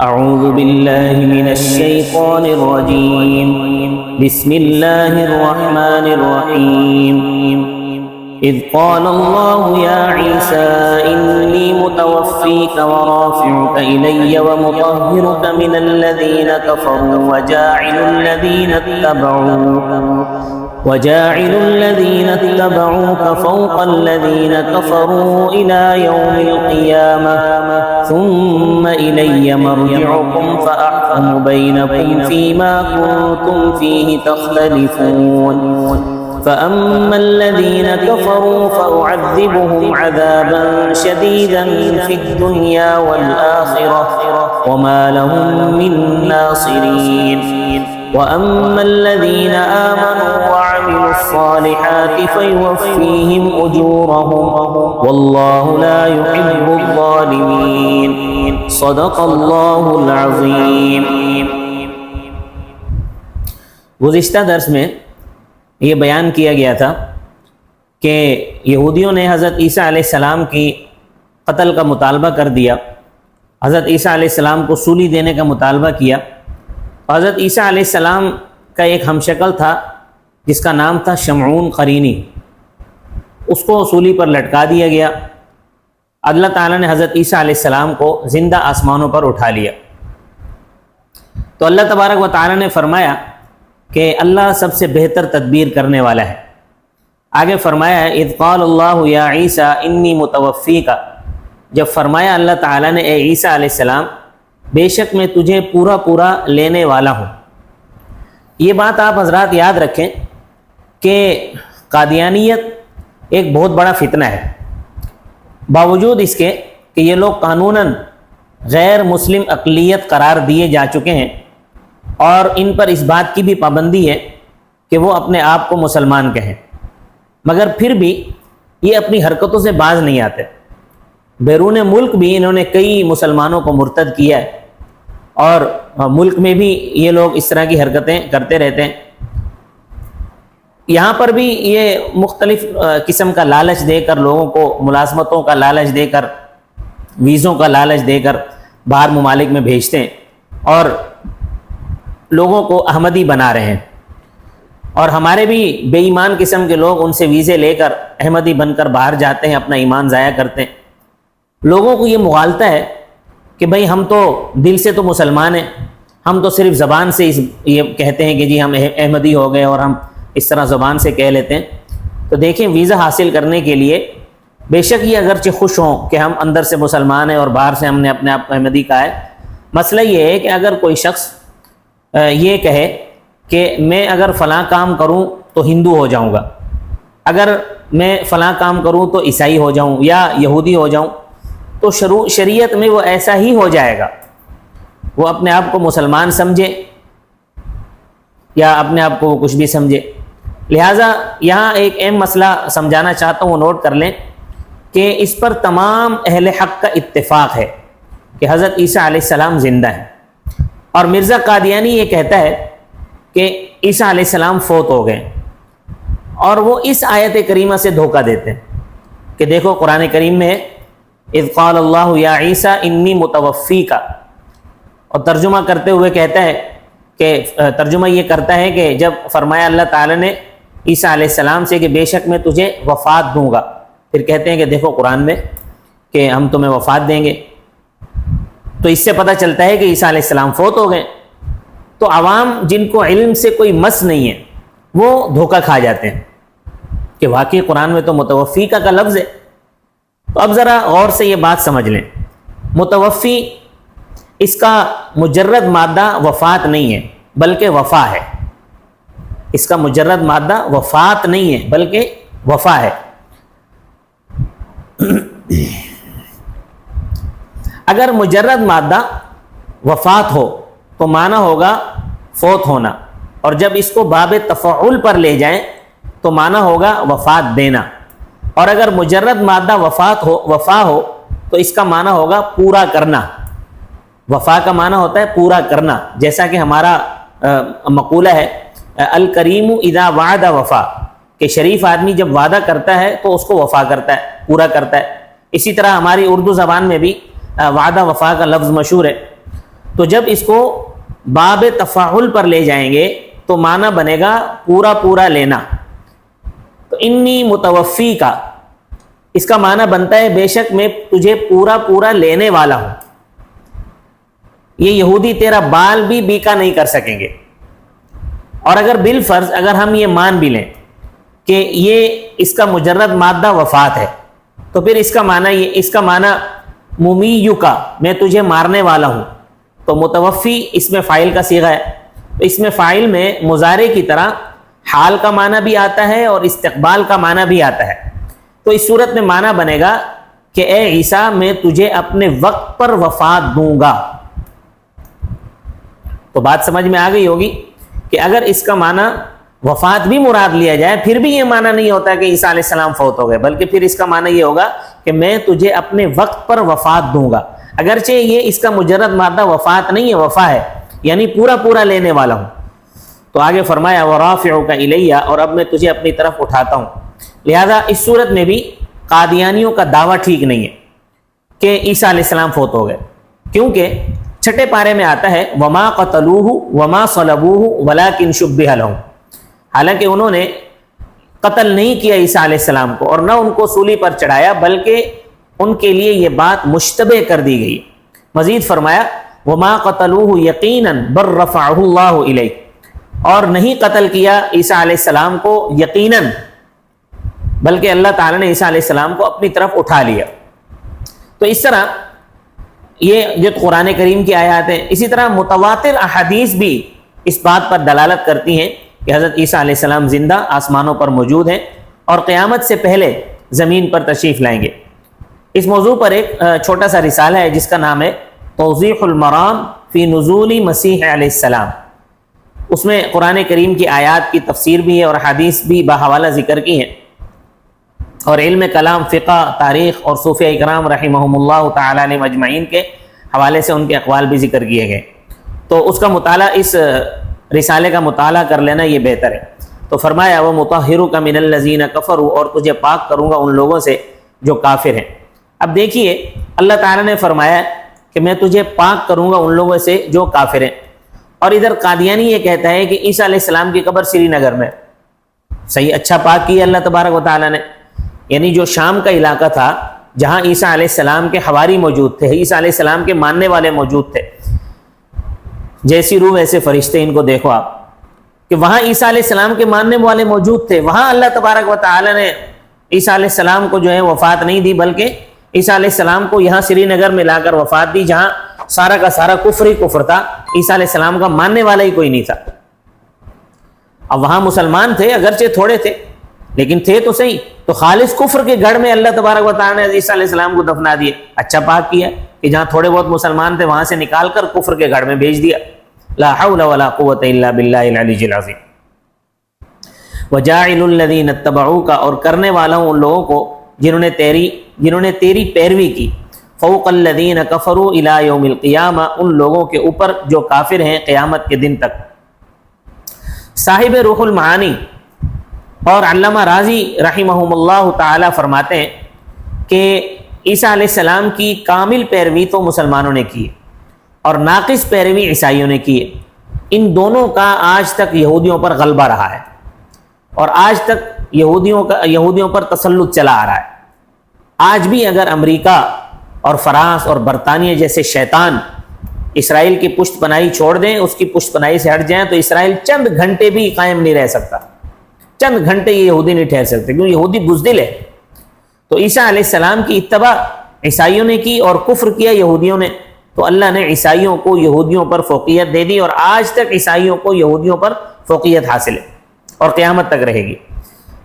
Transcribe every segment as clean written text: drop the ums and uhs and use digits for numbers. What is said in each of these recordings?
اعوذ باللہ من الشیطان الرجیم بسم اللہ الرحمن الرحیم اذ قال اللہ یا عیسیٰ انی متوفیک ورافعک الی ومطہرک من الذین کفروا وجاعل الذین اتبعوک فوق الذین کفروا الی یوم القیامة ثم الی مرجعکم فاحکم بینکم فیما کنتم فیہ تختلفون فأما الذين كفروا فأعذبهم عذابا شديدا في الدنيا والآخرة وما لهم من ناصرين وأما الذين آمنوا وعملوا الصالحات فيوفيهم أجورهم والله لا يحب الظالمين صدق الله العظيم۔ گزشتہ درس میں یہ بیان کیا گیا تھا کہ یہودیوں نے حضرت عیسیٰ علیہ السلام کی قتل کا مطالبہ کر دیا، حضرت عیسیٰ علیہ السلام کو سولی دینے کا مطالبہ کیا۔ حضرت عیسیٰ علیہ السلام کا ایک ہمشکل تھا جس کا نام تھا شمعون قرینی، اس کو سولی پر لٹکا دیا گیا۔ اللہ تعالیٰ نے حضرت عیسیٰ علیہ السلام کو زندہ آسمانوں پر اٹھا لیا۔ تو اللہ تبارک و تعالیٰ نے فرمایا کہ اللہ سب سے بہتر تدبیر کرنے والا ہے۔ آگے فرمایا ہے اذ قال اللہ یا عیسیٰ انی متوفیک، جب فرمایا اللہ تعالیٰ نے اے عیسیٰ علیہ السلام بے شک میں تجھے پورا لینے والا ہوں۔ یہ بات آپ حضرات یاد رکھیں کہ قادیانیت ایک بہت بڑا فتنہ ہے، باوجود اس کے کہ یہ لوگ قانوناً غیر مسلم اقلیت قرار دیے جا چکے ہیں، اور ان پر اس بات کی بھی پابندی ہے کہ وہ اپنے آپ کو مسلمان کہیں، مگر پھر بھی یہ اپنی حرکتوں سے باز نہیں آتے۔ بیرون ملک بھی انہوں نے کئی مسلمانوں کو مرتد کیا ہے، اور ملک میں بھی یہ لوگ اس طرح کی حرکتیں کرتے رہتے ہیں۔ یہاں پر بھی یہ مختلف قسم کا لالچ دے کر لوگوں کو ملازمتوں کا لالچ دے کر، ویزوں کا لالچ دے کر باہر ممالک میں بھیجتے ہیں اور لوگوں کو احمدی بنا رہے ہیں، اور ہمارے بھی بے ایمان قسم کے لوگ ان سے ویزے لے کر احمدی بن کر باہر جاتے ہیں، اپنا ایمان ضائع کرتے ہیں۔ لوگوں کو یہ مغالطہ ہے کہ بھئی ہم تو دل سے تو مسلمان ہیں، ہم تو صرف زبان سے یہ کہتے ہیں کہ جی ہم احمدی ہو گئے، اور ہم اس طرح زبان سے کہہ لیتے ہیں۔ تو دیکھیں ویزا حاصل کرنے کے لیے بے شک یہ اگرچہ خوش ہوں کہ ہم اندر سے مسلمان ہیں اور باہر سے ہم نے اپنے آپ کو احمدی کہا ہے، مسئلہ یہ ہے کہ اگر کوئی شخص یہ کہے کہ میں اگر فلاں کام کروں تو ہندو ہو جاؤں گا، اگر میں فلاں کام کروں تو عیسائی ہو جاؤں یا یہودی ہو جاؤں، تو شریعت میں وہ ایسا ہی ہو جائے گا، وہ اپنے آپ کو مسلمان سمجھے یا اپنے آپ کو وہ کچھ بھی سمجھے۔ لہٰذا یہاں ایک اہم مسئلہ سمجھانا چاہتا ہوں، وہ نوٹ کر لیں کہ اس پر تمام اہل حق کا اتفاق ہے کہ حضرت عیسیٰ علیہ السلام زندہ ہیں، اور مرزا قادیانی یہ کہتا ہے کہ عیسیٰ علیہ السلام فوت ہو گئے، اور وہ اس آیت کریمہ سے دھوکہ دیتے ہیں کہ دیکھو قرآن کریم میں اذ قال اللہ یا عیسیٰ انی متوفیک، اور ترجمہ کرتے ہوئے کہتا ہے کہ ترجمہ یہ کرتا ہے کہ جب فرمایا اللہ تعالیٰ نے عیسیٰ علیہ السلام سے کہ بے شک میں تجھے وفات دوں گا، پھر کہتے ہیں کہ دیکھو قرآن میں کہ ہم تمہیں وفات دیں گے، تو اس سے پتہ چلتا ہے کہ عیسیٰ علیہ السلام فوت ہو گئے۔ تو عوام جن کو علم سے کوئی مس نہیں ہے وہ دھوکہ کھا جاتے ہیں کہ واقعی قرآن میں تو متوفیکہ کا لفظ ہے۔ تو اب ذرا غور سے یہ بات سمجھ لیں، متوفی اس کا مجرد مادہ وفات نہیں ہے بلکہ وفا ہے، اس کا مجرد مادہ وفات نہیں ہے بلکہ وفا ہے۔ اگر مجرد مادہ وفات ہو تو معنی ہوگا فوت ہونا، اور جب اس کو باب تفعول پر لے جائیں تو معنی ہوگا وفات دینا، اور اگر مجرد مادہ وفا ہو تو اس کا معنی ہوگا پورا کرنا۔ وفا کا معنی ہوتا ہے پورا کرنا، جیسا کہ ہمارا مقولہ ہے الکریم اذا وعد وفا، کہ شریف آدمی جب وعدہ کرتا ہے تو اس کو وفا کرتا ہے، پورا کرتا ہے۔ اسی طرح ہماری اردو زبان میں بھی وعدہ وفا کا لفظ مشہور ہے۔ تو جب اس کو باب تفاعل پر لے جائیں گے تو معنی بنے گا پورا پورا لینا. تو انی متوفی کا اس کا معنی بنتا ہے بے شک میں تجھے پورا پورا لینے والا ہوں. یہ یہودی تیرا بال بھی بیکا نہیں کر سکیں گے. اور اگر بالفرض اگر ہم یہ مان بھی لیں کہ یہ اس کا مجرد مادہ وفات ہے تو پھر اس کا معنی ممیو کا میں تجھے مارنے والا ہوں. تو متوفی اس میں فاعل کا صیغہ ہے. تو اس میں فاعل میں مضارع کی طرح حال کا معنی بھی آتا ہے اور استقبال کا معنی بھی آتا ہے. تو اس صورت میں معنی بنے گا کہ اے عیسیٰ میں تجھے اپنے وقت پر وفات دوں گا. تو بات سمجھ میں آ گئی ہوگی کہ اگر اس کا معنی وفات بھی مراد لیا جائے پھر بھی یہ معنی نہیں ہوتا کہ عیسیٰ علیہ السلام فوت ہو گئے، بلکہ پھر اس کا معنی یہ ہوگا کہ میں تجھے اپنے وقت پر وفات دوں گا. اگرچہ یہ اس کا مجرد مادہ وفات نہیں ہے، وفا ہے، یعنی پورا پورا لینے والا ہوں. تو آگے فرمایا وَرَافِعُكَ إِلَيَّ، اور اب میں تجھے اپنی طرف اٹھاتا ہوں. لہذا اس صورت میں بھی قادیانیوں کا دعویٰ ٹھیک نہیں ہے کہ عیسیٰ علیہ السلام فوت ہو گئے، کیونکہ چھٹے پارے میں آتا ہے وَمَا قَتَلُوهُ وَمَا صَلَبُوهُ وَلَكِنْ شُبِّهَ لَهُمْ، حالانکہ انہوں نے قتل نہیں کیا عیسیٰ علیہ السلام کو اور نہ ان کو سولی پر چڑھایا، بلکہ ان کے لیے یہ بات مشتبہ کر دی گئی. مزید فرمایا وَمَا قَتَلُوهُ يَقِينًا بَلْ رَفَعَهُ اللَّهُ إِلَيْهِ، اور نہیں قتل کیا عیسیٰ علیہ السلام کو یقیناً، بلکہ اللہ تعالیٰ نے عیسیٰ علیہ السلام کو اپنی طرف اٹھا لیا. تو اس طرح یہ جو قرآن کریم کی آیات ہیں، اسی طرح متواتر احادیث بھی اس بات پر دلالت کرتی ہیں کہ حضرت عیسیٰ علیہ السلام زندہ آسمانوں پر موجود ہیں اور قیامت سے پہلے زمین پر تشریف لائیں گے. اس موضوع پر ایک چھوٹا سا رسالہ ہے جس کا نام ہے توضیح المرام فی نزول مسیح علیہ السلام. اس میں قرآن کریم کی آیات کی تفسیر بھی ہے اور حدیث بھی بحوالہ ذکر کی ہیں، اور علم کلام، فقہ، تاریخ اور صوفیہ اکرام رحمہم اللہ تعالیٰ علیہ مجمعین کے حوالے سے ان کے اقوال بھی ذکر کیے گئے. تو اس کا مطالعہ، اس رسالے کا مطالعہ کر لینا یہ بہتر ہے. تو فرمایا وَمُطَهِّرُكَ مِنَ الَّذِينَ كَفَرُوا، اور تجھے پاک کروں گا ان لوگوں سے جو کافر ہیں. اب دیکھیے اللہ تعالیٰ نے فرمایا کہ میں تجھے پاک کروں گا ان لوگوں سے جو کافر ہیں، اور ادھر قادیانی یہ کہتا ہے کہ عیسیٰ علیہ السلام کی قبر سری نگر میں. صحیح، اچھا پاک کیا اللہ تبارک و تعالیٰ نے، یعنی جو شام کا علاقہ تھا جہاں عیسیٰ علیہ السلام کے حواری موجود تھے، عیسیٰ علیہ السلام کے ماننے والے موجود تھے، جیسی روح ویسے فرشتے، ان کو دیکھو آپ، کہ وہاں عیسیٰ علیہ السلام کے ماننے والے موجود تھے. وہاں اللہ تبارک و تعالیٰ نے عیسیٰ علیہ السلام کو جو ہے وفات نہیں دی، بلکہ عیسیٰ علیہ السلام کو یہاں سری نگر میں لا کر وفات دی، جہاں سارا کا سارا کفر ہی کفر تھا، عیسیٰ علیہ السلام کا ماننے والا ہی کوئی نہیں تھا. اب وہاں مسلمان تھے، اگرچہ تھوڑے تھے لیکن تھے تو صحیح. تو خالص کفر کے گڑھ میں اللہ تبارک و تعالیٰ نے عیسیٰ علیہ السلام کو دفنا دیے. اچھا پاک کیا کہ جہاں تھوڑے بہت مسلمان تھے وہاں سے نکال کر کفر کے گڑھ میں بھیج دیا. لا حول ولا قوت الا باللہ العلی العظیم. وجاعل الذین اتبعوک، اور کرنے والا ہوں ان لوگوں کو جنہوں نے تیری پیروی کی، فوق الذین کفروا الی یوم القیامہ، ان لوگوں کے اوپر جو کافر ہیں قیامت کے دن تک. صاحب روح المعانی اور علامہ راضی رحمہم اللہ تعالی فرماتے ہیں کہ عیسیٰ علیہ السلام کی کامل پیروی تو مسلمانوں نے کی اور ناقص پیروی عیسائیوں نے کی. ان دونوں کا آج تک یہودیوں پر غلبہ رہا ہے اور آج تک یہودیوں پر تسلط چلا آ رہا ہے. آج بھی اگر امریکہ اور فرانس اور برطانیہ جیسے شیطان اسرائیل کی پشت پناہی چھوڑ دیں، اس کی پشت پناہی سے ہٹ جائیں، تو اسرائیل چند گھنٹے بھی قائم نہیں رہ سکتا. چند گھنٹے یہ یہودی نہیں ٹھہر سکتے، کیونکہ یہودی بزدل ہے. تو عیسیٰ علیہ السلام کی اتباع عیسائیوں نے کی اور کفر کیا یہودیوں نے، تو اللہ نے عیسائیوں کو یہودیوں پر فوقیت دے دی، اور آج تک عیسائیوں کو یہودیوں پر فوقیت حاصل ہے اور قیامت تک رہے گی.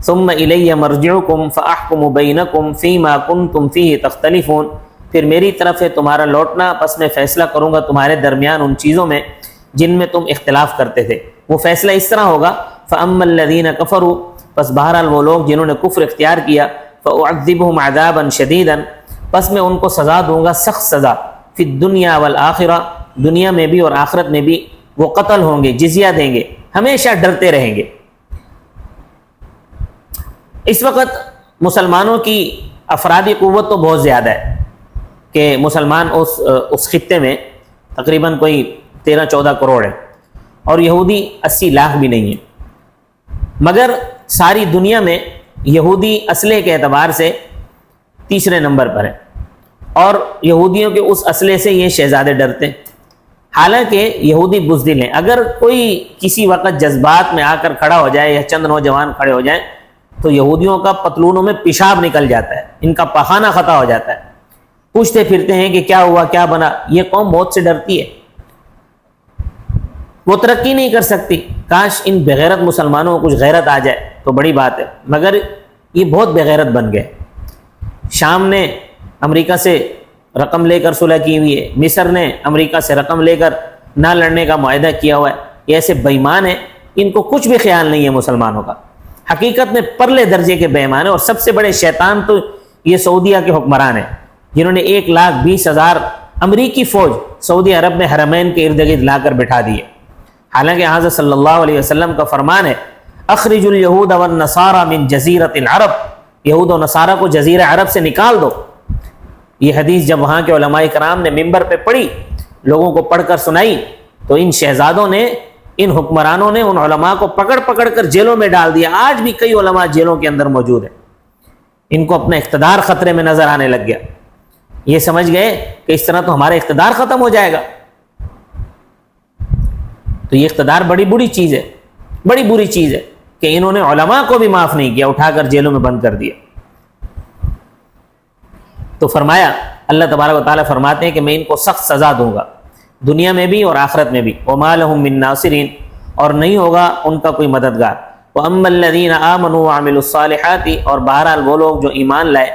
ثم الی مرجعکم فاحکم بینکم فیما کنتم فیہ تختلفون، پھر میری طرف ہے تمہارا لوٹنا، پس میں فیصلہ کروں گا تمہارے درمیان ان چیزوں میں جن میں تم اختلاف کرتے تھے. وہ فیصلہ اس طرح ہوگا فاما الذین کفروا، پس بہرحال وہ لوگ جنہوں نے کفر اختیار کیا، فاعذبہم عذابا شدیدا، پس میں ان کو سزا دوں گا، سخت سزا، فی الدنیا والآخرہ، دنیا میں بھی اور آخرت میں بھی. وہ قتل ہوں گے، جزیہ دیں گے، ہمیشہ ڈرتے رہیں گے. اس وقت مسلمانوں کی افرادی قوت تو بہت زیادہ ہے کہ مسلمان اس خطے میں تقریباً کوئی 13-14 کروڑ ہے، اور یہودی 80 لاکھ بھی نہیں ہے، مگر ساری دنیا میں یہودی اسلحے کے اعتبار سے تیسرے نمبر پر ہے، اور یہودیوں کے اس اسلحے سے یہ شہزادے ڈرتے ہیں۔ حالانکہ یہودی بزدل ہیں، اگر کوئی کسی وقت جذبات میں آ کر کھڑا ہو جائے یا چند نوجوان کھڑے ہو جائیں تو یہودیوں کا پتلونوں میں پیشاب نکل جاتا ہے، ان کا پخانہ خطا ہو جاتا ہے، پوچھتے پھرتے ہیں کہ کیا ہوا، کیا بنا۔ یہ قوم موت سے ڈرتی ہے، وہ ترقی نہیں کر سکتی۔ کاش ان بغیرت مسلمانوں کو کچھ غیرت آ جائے تو بڑی بات ہے، مگر یہ بہت بغیرت بن گئے۔ شام نے امریکہ سے رقم لے کر صلح کی ہوئی ہے، مصر نے امریکہ سے رقم لے کر نہ لڑنے کا معاہدہ کیا ہوا ہے۔ یہ ایسے بے ایمان ہیں، ان کو کچھ بھی خیال نہیں ہے مسلمانوں کا، حقیقت میں پرلے درجے کے بے ایمان ہیں، اور سب سے بڑے شیطان تو یہ سعودیہ کے حکمران ہیں، جنہوں نے 1,20,000 امریکی فوج سعودی عرب میں حرمین کے ارد گرد لا کر بٹھا دیے۔ حالانکہ حضرت صلی اللہ علیہ وسلم کا فرمان ہے، اخرج اليہود والنصارى من جزیرۃ العرب، یہود و نصارہ کو جزیرہ عرب سے نکال دو۔ یہ حدیث جب وہاں کے علماء کرام نے منبر پہ پڑھی، لوگوں کو پڑھ کر سنائی، تو ان شہزادوں نے، ان حکمرانوں نے ان علماء کو پکڑ پکڑ کر جیلوں میں ڈال دیا۔ آج بھی کئی علماء جیلوں کے اندر موجود ہیں، ان کو اپنا اقتدار خطرے میں نظر آنے لگ گیا۔ یہ سمجھ گئے کہ اس طرح تو ہمارا اقتدار ختم ہو جائے گا۔ تو یہ اقتدار بڑی بری چیز ہے، بڑی بری چیز ہے کہ انہوں نے علماء کو بھی معاف نہیں کیا، اٹھا کر جیلوں میں بند کر دیا۔ تو فرمایا، اللہ تبارک و تعالیٰ فرماتے ہیں کہ میں ان کو سخت سزا دوں گا، دنیا میں بھی اور آخرت میں بھی۔ وَمَا لَهُم مِّن نَاصِرِينَ، اور نہیں ہوگا ان کا کوئی مددگار۔ وَأَمَّا الَّذِينَ آمَنُوا وَعَمِلُوا الصَّالِحَاتِ، اور بہرحال وہ لوگ جو ایمان لائے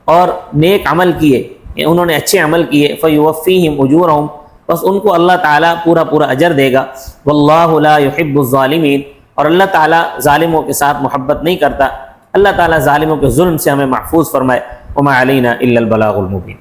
اور نیک عمل کیے، انہوں نے اچھے عمل کیے، فَيُوَفِّيهِمْ أُجُورَهُمْ، بس ان کو اللہ تعالیٰ پورا پورا اجر دے گا۔ وَاللَّهُ لَا يُحِبُّ الظَّالِمِينَ، اور اللہ تعالیٰ ظالموں کے ساتھ محبت نہیں کرتا۔ اللہ تعالیٰ ظالموں کے ظلم سے ہمیں محفوظ فرمائے۔ وَمَا عَلَيْنَا إِلَّا الْبَلَاغُ الْمُبِينُ۔